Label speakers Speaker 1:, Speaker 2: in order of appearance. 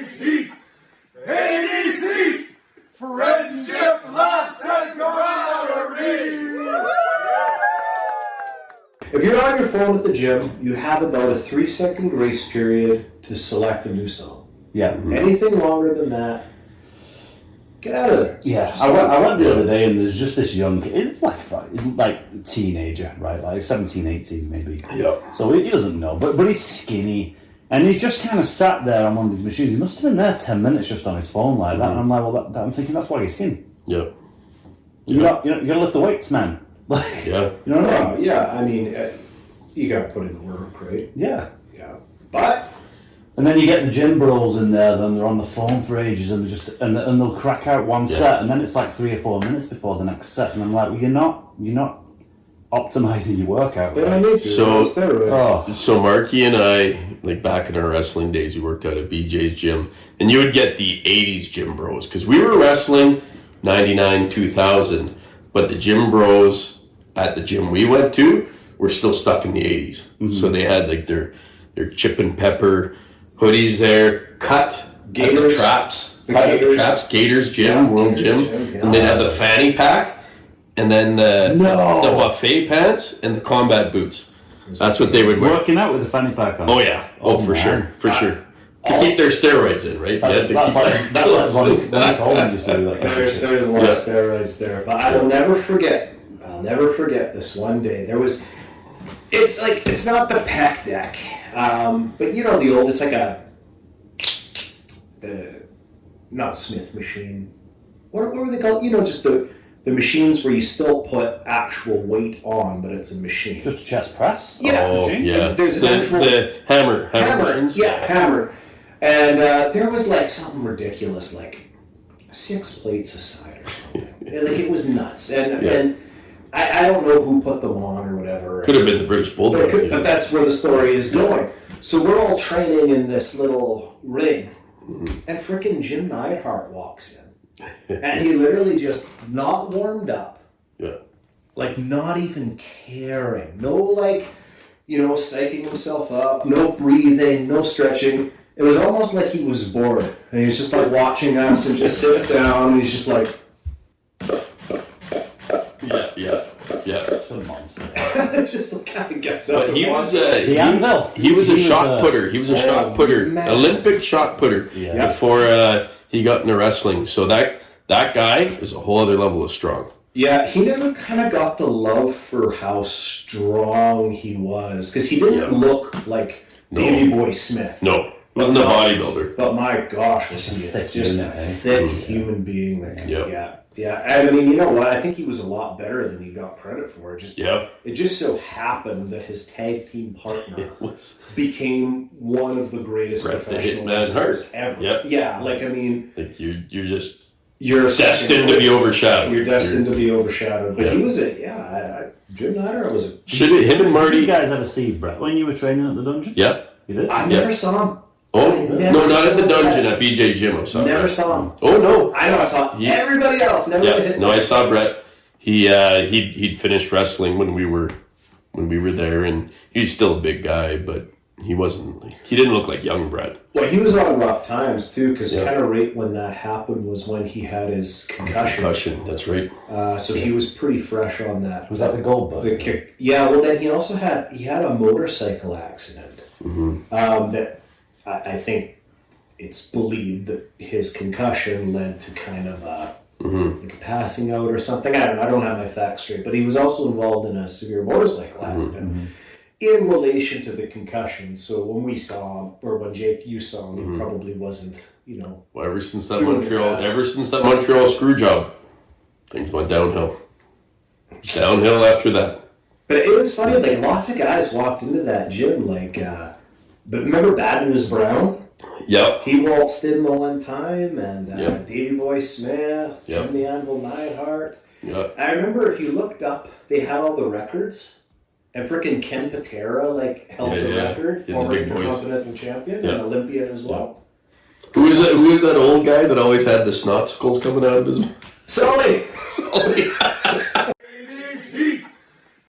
Speaker 1: 80s heat, 80s heat, friendship, laughs, and camaraderie.
Speaker 2: If you're on your phone at the gym, you have about a 3-second grace period to select a new song.
Speaker 3: Yeah.
Speaker 2: Anything longer than that, get out of there.
Speaker 3: Yeah, I went the other day and there's just this young kid, it's like teenager, right? Like 17, 18 maybe.
Speaker 4: Yeah.
Speaker 3: So he doesn't know, but he's skinny. And he's just kind of sat there on one of these machines. He must have been there 10 minutes just on his phone like that. And I'm like, well, I'm thinking that's why he's skinny.
Speaker 4: Yeah.
Speaker 3: You gotta lift the weights, man. Like,
Speaker 4: Yeah.
Speaker 3: You know what I mean?
Speaker 2: Yeah, I mean, you got to put in the work, right?
Speaker 3: Yeah.
Speaker 2: Yeah. But...
Speaker 3: And then you get the gym bros in there, then they're on the phone for ages and and they'll crack out one set and then it's like 3 or 4 minutes before the next set. And I'm like, well, you're not optimizing your workout.
Speaker 2: They don't need to.
Speaker 4: So Marky and I, like back in our wrestling days, we worked out at BJs GYM, and you would get the 80s gym bros because we were wrestling 99, 2000, but the gym bros at the gym we went to were still stuck in the 80s. Mm-hmm. So they had like their chip and pepper hoodies there, cut
Speaker 2: Gators,
Speaker 4: traps, Gators gym, World Gym, and they'd have the fanny pack. And then the buffet pants and the combat boots. That's what they would wear.
Speaker 3: Working out with the fanny pack on.
Speaker 4: Oh yeah. Oh, for sure. To keep their steroids in, right?
Speaker 3: That's like Ronnie Coleman used to do that.
Speaker 2: There's a lot of steroids there. But I will never forget this one day. It's not the pec deck. But you know the old, it's like not Smith machine. What were they called? You know, just the machines where you still put actual weight on, but it's a machine.
Speaker 3: Just a chest press?
Speaker 2: Yeah.
Speaker 4: Machine? Yeah.
Speaker 2: There's
Speaker 4: the hammer machines.
Speaker 2: Yeah, hammer. And there was like something ridiculous, like 6 plates aside or something. Like it was nuts. And I don't know who put them on or whatever.
Speaker 4: Could have been the British Bulldog.
Speaker 2: But that's where the story is going. So we're all training in this little ring, and frickin' Jim Neidhart walks in. And he literally just not warmed up.
Speaker 4: Yeah.
Speaker 2: Like not even caring. No psyching himself up. No breathing. No stretching. It was almost like he was bored. And he was just like watching us and just sits down and he's just like...
Speaker 4: Yeah.
Speaker 3: Some monster.
Speaker 2: Just kind of gets up.
Speaker 4: But he was
Speaker 3: The Anvil.
Speaker 4: He was a shot putter. He was a shot putter.
Speaker 2: Man.
Speaker 4: Olympic shot putter.
Speaker 3: Yeah.
Speaker 4: Before he got into wrestling. So that guy is a whole other level of strong.
Speaker 2: Yeah, he never kind of got the love for how strong he was. Because he didn't look like Davey Boy Smith.
Speaker 4: No. He wasn't a bodybuilder.
Speaker 2: But my gosh, was he just a thick human being that Yeah, and I mean, you know what? I think he was a lot better than he got credit for. It just so happened that his tag team partner became one of the greatest professional wrestlers ever.
Speaker 4: Yep.
Speaker 2: Yeah, like I mean,
Speaker 4: like you're destined to be overshadowed.
Speaker 2: You're destined to be overshadowed. But he was Jim Neidhart was
Speaker 4: him and Marty.
Speaker 3: Did you guys ever see Brett when you were training at the dungeon?
Speaker 4: Yeah.
Speaker 3: You did?
Speaker 2: I never saw him.
Speaker 4: Oh, no, not at the dungeon, at BJ GYM. I saw
Speaker 2: Never
Speaker 4: Brett.
Speaker 2: saw him.
Speaker 4: Oh, no.
Speaker 2: I know, I saw everybody else. Never hit me.
Speaker 4: No, I saw Brett. He'd finished wrestling when we were there, and he's still a big guy, but he didn't look like young Brett.
Speaker 2: Well, he was on rough times, too, because kind of right when that happened was when he had his concussion.
Speaker 4: That's right.
Speaker 2: So he was pretty fresh on that.
Speaker 3: Was that the Goldberg?
Speaker 2: The kick. Yeah, well, then he also had a motorcycle accident that I think it's believed that his concussion led to kind of like a passing out or something. I don't have my facts straight, but he was also involved in a severe motorcycle accident in relation to the concussion. So when we saw him, or when Jake, you saw him, he probably wasn't,
Speaker 4: Well, ever since that Montreal screw job, things went downhill. Downhill after that.
Speaker 2: But it was funny, like lots of guys walked into that gym, but remember Bad News Brown?
Speaker 4: Yep.
Speaker 2: He waltzed in the one time, and Davey Boy Smith, Jim The Anvil Neidhart.
Speaker 4: Yep.
Speaker 2: I remember if you looked up, they had all the records, and frickin' Ken Patera held the record, former Intercontinental Champion and Olympian as well.
Speaker 4: Who is that old guy that always had the snotsicles coming out of his mouth?
Speaker 2: Sully!